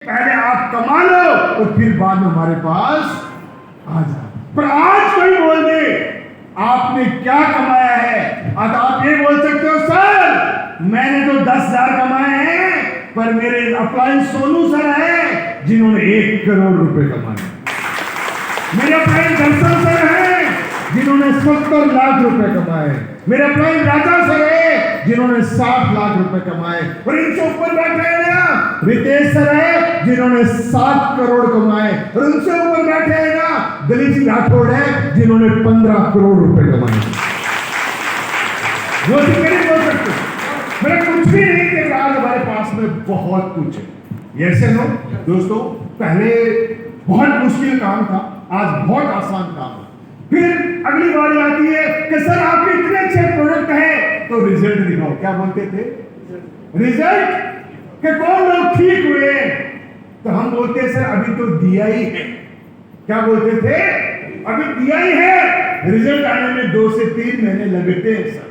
पहले आप कमा लो और फिर बाद में हमारे पास आ जाओ। पर आज कोई बोल दे आपने क्या कमाया है, आज आप ये बोल सकते हो सर मैंने तो 10,000 कमाए हैं, पर मेरे अपलाइन सोनू सर है जिन्होंने 1 करोड़ रुपए कमाए। मेरे अपलाइन दर्शन सर है जिन्होंने 70 लाख रुपए कमाए। मेरे अपलाइन राजा सर है जिन्होंने 60 लाख रुपए कमाए। और इनसे ऊपर बैठे हैं ना रितेश सर है जिन्होंने 7 करोड़ कमाए। और उनसे ऊपर बैठे हैं ना दलीप सिंह राठौड़ है जिन्होंने 15 करोड़ रुपए कमाए। वो नहीं बोल सकते मेरा कुछ भी नहीं कि आज हमारे पास में बहुत कुछ है। ऐसे नो दोस्तों, पहले बहुत मुश्किल काम था, आज बहुत आसान काम है। फिर अगली बारी आती है कि सर आपके इतने अच्छे प्रोडक्ट हैं तो रिजल्ट दिखाओ। क्या बोलते थे? रिजल्ट कि कौन लोग ठीक हुए? तो हम बोलते सर अभी तो दिया ही है। क्या बोलते थे? अभी दिया ही है, रिजल्ट आने में 2 से 3 महीने लगते हैं सर।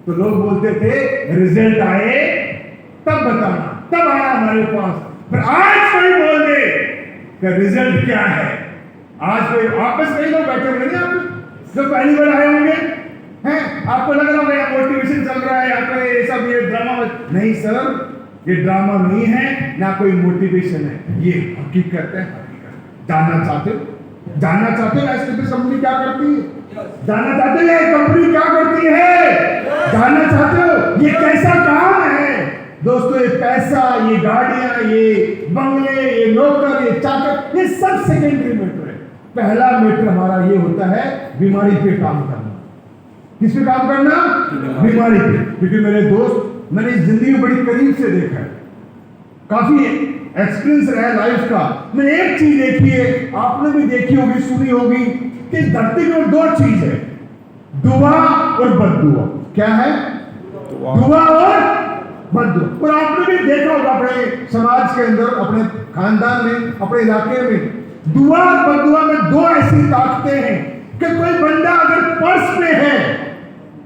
तो लोग बोलते थे रिजल्ट आए तब बताना, तब आया हमारे पास। पर आज कोई बोल दे कि रिजल्ट क्या है। आज कोई आपस में लोग बैठे हुए नहीं, आप जो पहली बार आए होंगे हैं, आपको लग रहा होगा मोटिवेशन चल रहा है यहाँ पे, ये सब ये ड्रामा। नहीं सर, ये ड्रामा नहीं है, ना कोई मोटिवेशन है, ये हकीकत है। हकीकत जानना चाहते हो? जानना चाहते हो एसटीपी कंपनी क्या करती है? जानना चाहते हो ये कंपनी क्या करती है? जानना चाहते हो ये कैसा काम है? दोस्तों ये पैसा, ये गाड़ियां, ये बंगले, ये नौकर, ये चाकर, ये सब सेकेंडरी मैटर है। पहला मैटर हमारा ये होता है बीमारी पे काम करना। किस पे काम करना? बीमारी पे। क्योंकि मेरे दोस्त, मैंने इस जिंदगी बड़ी करीब से देखा है, काफी एक्सपीरियंस रहा है लाइफ का। मैंने एक चीज देखी है, आपने भी देखी होगी, सुनी होगी कि धरती में 2 चीज है, दुआ और बद्दुआ। क्या है? दुआ और बद्दुआ। और आपने भी देखा होगा अपने समाज के अंदर, अपने खानदान में, अपने इलाके में, दुआ और बद्दुआ में 2 ऐसी ताकतें हैं कि कोई बंदा अगर पर्स पे है,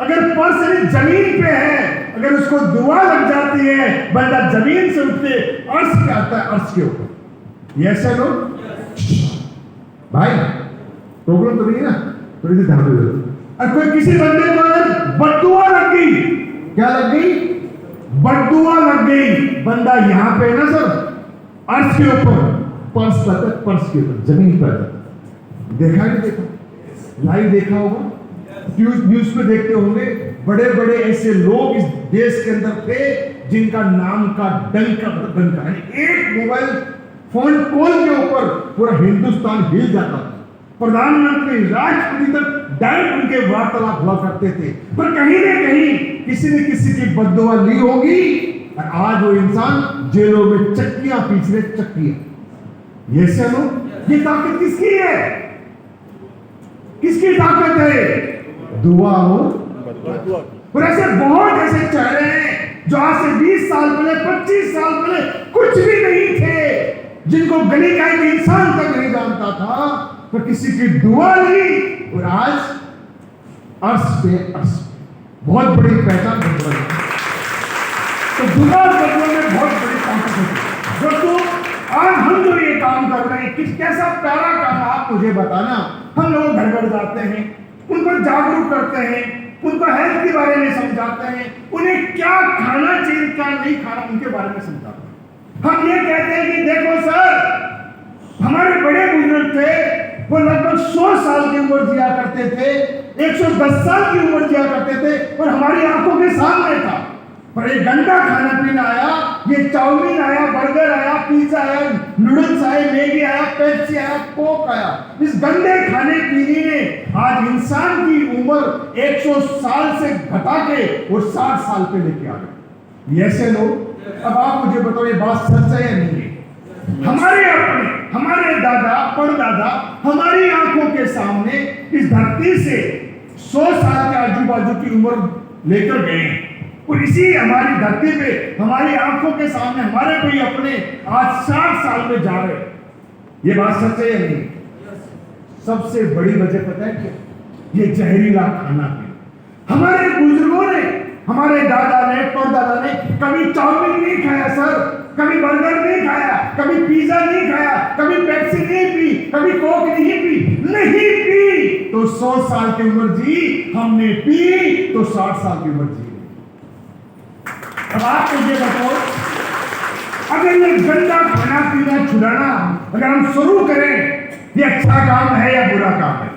अगर पर्स जमीन पे है, अगर उसको दुआ लग जाती है, बंदा जमीन से उठ के अर्श पे आता है, अर्श के ऊपर। यस है लोग भाई, प्रॉब्लम तो नहीं है ना? थोड़ी सी ध्यान दो। और कोई किसी बंदे को अगर बद्दुआ लग गई, क्या लग गई? बद्दुआ लग गई, बंदा यहां पे है ना सर, अर्श के ऊपर, पर्स पर, पर्स के ऊपर, जमीन पर। देखा नहीं देखा? लाइव देखा होगा, न्यूज पे देखते होंगे। बड़े बड़े ऐसे लोग इस देश के अंदर थे जिनका नाम का डंका है, एक मोबाइल फोन कॉल के ऊपर पूरा हिंदुस्तान हिल जाता था। प्रधानमंत्री, राष्ट्रपति तक डायरेक्ट उनके वार्तालाप हुआ करते थे। पर कहीं ना कहीं किसी ने किसी की बद्दुआ ली होगी और आज वो इंसान जेलों में चक्कियां पीछ रहे, चक्कियां। ये चलो, ये ताकत किसकी है? किसकी ताकत है? दुआ हो। और ऐसे बहुत ऐसे चेहरे हैं जो आज से 20 साल पहले, 25 साल पहले कुछ भी नहीं थे, जिनको गली का एक इंसान तक नहीं जानता था, तो किसी की दुआ ली और आज अर्श पे अर्श, बहुत बड़ी पहचान बन रही है। तो दुआ बदलने में बहुत बड़ी ताकत है। दोस्तों आज हम जो ये काम कर रहे हैं, किस कैसा प्यारा काम, आप मुझे बताना। हम लोग घर घर जाते हैं, उनको जागरूक करते हैं, उनको हेल्थ के बारे में समझाते हैं, उन्हें क्या खाना चाहिए, क्या नहीं खाना, उनके बारे में समझाते हैं। हम ये कहते हैं कि देखो सर, हमारे बड़े बुजुर्ग थे, वो लगभग 100 साल की उम्र जिया करते थे, 110 साल की उम्र जिया करते थे, और हमारी आंखों के सामने था। पर ये गंदा खाना पीना आया, ये चाउमीन आया, बर्गर आया, पिज्जा आया, नूडल्स आए, मैगी आया, पेप्सी आया, कोक आया। इस गंदे खाने पीने ने आज इंसान की उम्र 100 साल से घटा के और 60 साल पे लेके आ गए। ये ऐसे लोग, अब आप मुझे बताओ ये बात सच है या नहीं है? हमारे अपने, हमारे दादा, परदादा हमारी आंखों के सामने इस धरती से 100 साल के आजू बाजू की उम्र लेकर गए, और इसी हमारी धरती पे हमारी आंखों के सामने हमारे कोई अपने आज 60 साल में जा रहे। ये बात सच है या नहीं? सबसे बड़ी वजह पता है क्या? ये जहरीला खाना पीना। हमारे बुजुर्गों ने, हमारे दादा ने, परदादा ने कभी चाउमीन नहीं खाया सर, कभी बर्गर नहीं खाया, कभी पिज्जा नहीं खाया, कभी पेप्सी नहीं पी, कभी कोक नहीं पी तो 100 साल की उम्र जी, हमने पी तो 60 साल की उम्र जी। अब आप मुझे बताओ, अगर ये गंदा खाना पीना छुड़ाना अगर हम शुरू करें, ये अच्छा काम है या बुरा काम है?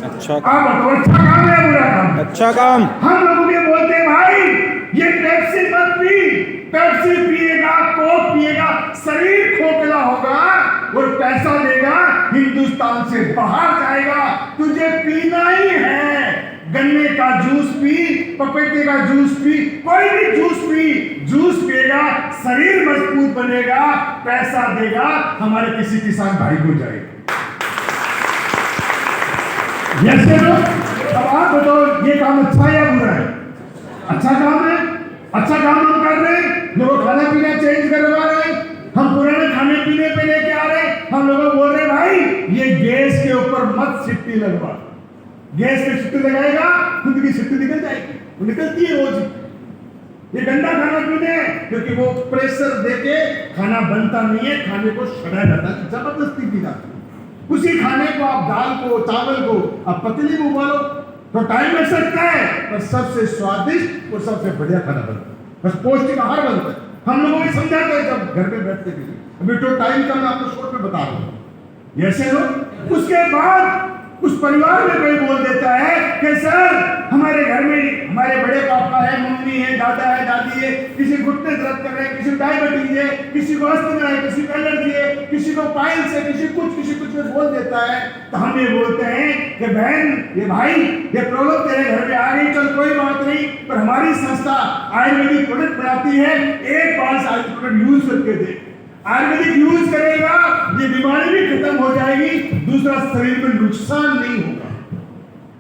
अच्छा आप बताओ, अच्छा काम है या बुरा काम है? अच्छा काम। हम लोग ये बोलते हैं भाई ये पेप्सी मत पी, पेप्सी पिएगा, कोक पिएगा, शरीर खोखला होगा और पैसा देगा, हिंदुस्तान से बाहर जाएगा। तुझे पीना ही है, गन्ने का जूस पी, पपीते का जूस पी, कोई भी जूस पी, जूस पिएगा, शरीर मजबूत बनेगा, पैसा देगा, हमारे किसी किसान भाई को जाएगा। जैसे लो, अब आप बताओ ये काम अच्छा है या बुरा है? अच्छा काम है, अच्छा काम हम कर रहे हैं, लोग खाना पीना चेंज करवा रहे हैं, हम पुराने खाने पीने पे लेके आ रहे हैं, हम लोगों बोल रहे हैं भाई ये गैस के ऊपर मत सिट्टी लगवा, गैस पे सिट्टी लगाएगा खुद की सिट्टी निकल जाएगी, वो निकलती है रोज। ये गंदा खाना पीने, क्योंकि वो प्रेशर देके खाना बनता नहीं है, खाने को छड़ाया जाता है, जबरदस्ती पी जाती है। उसी खाने को आप दाल को, चावल को आप पतीली में उबालो तो टाइम लग सकता है, पर सबसे स्वादिष्ट और सबसे बढ़िया खाना बनता है, बस पौष्टिक आहार बनता है। हम लोगों को समझाते हैं जब घर पे बैठते थे, अभी तो टाइम का मैं आपको शॉर्ट में बता रहा हूँ। ऐसे हो, उसके बाद उस परिवार में कोई बोल देता है कि सर हमारे घर में हमारे बड़े पापा है, मम्मी है, दादा है, दादी है, किसी घुटने दर्द कर रहे हैं, किसी को डायबिटीज है, किसी को अस्थमा है, किसी को एलर्जी है, किसी को पाइल्स है, किसी कुछ में बोल देता है, तो हम ये बोलते हैं कि बहन, ये भाई, ये प्रॉब्लम तेरे घर में आ गई, चल कोई बात नहीं, पर हमारी संस्था आयुर्वेदिक प्रोडक्ट बनाती है, एक बार से आयुर्वेदिक प्रोडक्ट यूज करके दे। आयुर्वेदिक यूज करेगा, ये बीमारी भी खत्म हो जाएगी, दूसरा शरीर में नुकसान नहीं होगा।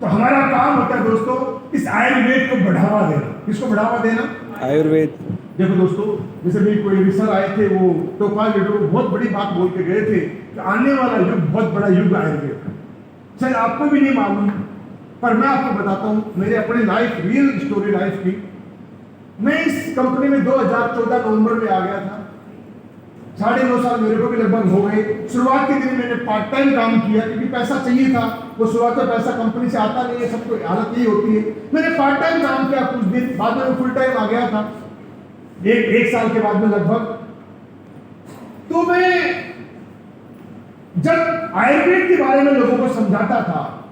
तो हमारा काम होता है दोस्तों इस आयुर्वेद को बढ़ावा देना। किसको बढ़ावा देना? आयुर्वेद। देखो दोस्तों, जैसे भी कोई सर आए थे, वो टोपाल बहुत बड़ी बात बोल के गए थे कि आने वाला युग बहुत बड़ा युग आयुर्वेद का। शायद आपको भी नहीं मालूम, पर मैं आपको बताता हूँ मेरे अपने लाइफ, रियल स्टोरी लाइफ की। मैं इस कंपनी में 2014 नवंबर में आ गया था, 9.5 साल मेरे को भी लगभग हो गए। शुरुआत के दिन मैंने पार्ट टाइम काम किया क्योंकि पैसा चाहिए था, वो शुरुआत में पैसा कंपनी से आता नहीं है, सबको हालत यही होती है। मैंने पार्ट टाइम काम किया कुछ दिन, बाद में फुल टाइम आ गया था एक साल के बाद में लगभग। तो मैं जब आयुर्वेद के बारे में लोगों को समझाता था,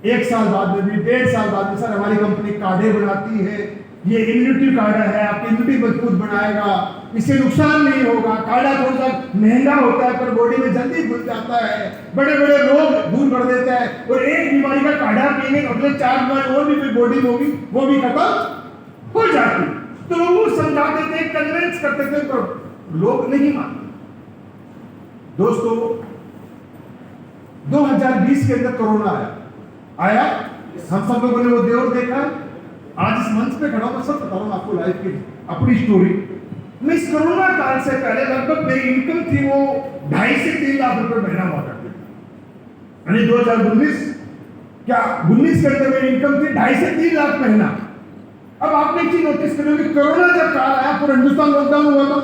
1 साल बाद में भी, 1.5 साल बाद में, सर हमारी कंपनी काढ़े बनाती है, ये इम्यूनिटी काढ़ा है, आपकी इम्यूनिटी मजबूत बनाएगा, इससे नुकसान नहीं होगा, काढ़ा थोड़ा सा महंगा होता है पर बॉडी में जल्दी घुल जाता है, बड़े बड़े रोग दूर कर देता है, और एक बीमारी का काढ़ा पीने अगले 4 बीमारी और भी कोई बॉडी में होगी वो भी खत्म हो जाती। तो वो समझाते थे, कन्विंस करते थे, पर लोग नहीं मानते। दोस्तों 2020 के अंदर कोरोना आया, हम सब लोगों ने वो देवर देखा। आज इस मंच पे खड़ा हूं, सब बता रहा हूं आपको लाइफ की अपनी स्टोरी। मैं इस कोरोना काल से पहले लगभग मेरी इनकम थी वो 2.5 से 3 लाख रुपए महीना हुआ करती थी। यानी 2019 के अंदर मेरी इनकम थी 2.5 से 3 लाख महीना। अब आपने एक चीज नोटिस करी होगी, कोरोना जब काल आया पूरा हिंदुस्तान लॉकडाउन हुआ था,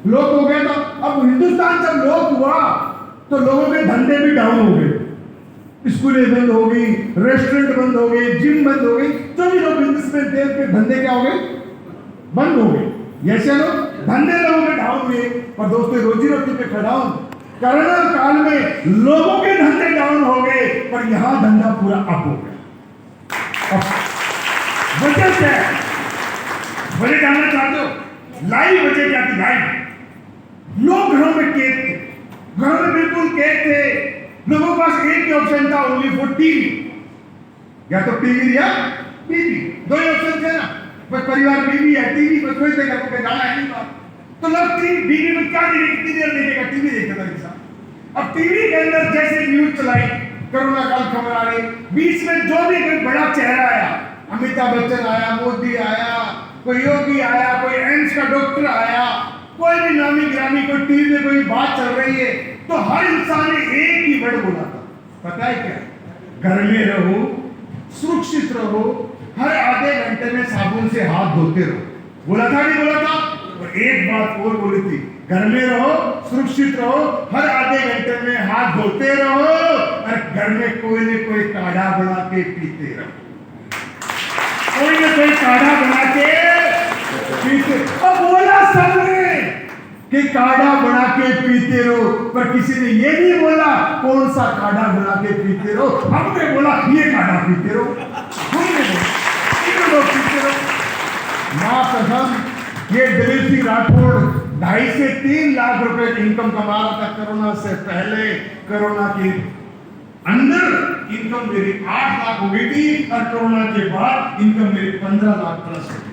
लॉक हो गया था। अब हिंदुस्तान जब लॉक हुआ तो लोगों के धंधे भी डाउन हो गए, स्कूलें बंद हो गई, रेस्टोरेंट बंद हो गए, जिम बंद हो गई, जो भी लोग बिजनेसमैन थे उनके धंधे क्या हो गए? बंद हो गए। ऐसे लोग धंधे लोगों के डाउन हुए। और दोस्तों रोजी रोटी पे खड़ा हूं, कोरोना काल में लोगों के धंधे डाउन हो गए, पर यहां धंधा पूरा अप हो गया। वजह क्या है? वजह जानना चाहते हो? लाइव वजह क्या थी? लाइव लोग घरों में कैद थे, घरों में बिल्कुल कैद थे। लोगों के पास एक ही ऑप्शन था, ओनली फॉर टीवी, या तो टीवी या टीवी, दो ही ऑप्शन थे ना। बस परिवार बीवी है, टीवी बस कोई देगा, कोई जाना है नहीं बात। तो लोग बीवी में क्या देखेगा, कितनी देर देखेगा, टीवी देखता था इंसान। अब टीवी के अंदर जैसे न्यूज चलाई, कोरोना काल खबर आ रही, बीच में जो भी कोई बड़ा चेहरा आया, अमिताभ बच्चन आया, मोदी आया, कोई योगी आया, कोई एम्स का डॉक्टर आया, कोई भी नामी गिरामी, कोई टीवी में कोई बात चल रही है, तो हर इंसान ने एक ही वर्ड बोला था, पता है क्या? घर में रहो, सुरक्षित रहो, हर आधे घंटे में साबुन से हाथ धोते रहो। बोला था नहीं बोला था? और एक बात और बोली थी, घर में रहो, सुरक्षित रहो, हर आधे घंटे में हाथ धोते रहो और घर में कोई न कोई काढ़ा बना के पीते रहो, कोई न कोई काढ़ा बना के पीते। अब बोला सबने कि काढ़ा बना के पीते रहो, पर किसी ने ये नहीं बोला कौन सा काढ़ा बना के पीते रहो। हमने बोला ये काढ़ा पीते रहो, हमने बोला लोग पीते रहो। मां कसम, ये दिलीप सिंह राठौड़ 2.5 से 3 लाख रुपए की इनकम कमा रहा था कोरोना से पहले। कोरोना के अंदर इनकम मेरी 8 लाख हो गई थी और कोरोना के बाद इनकम मेरी 15 लाख प्लस हो गई।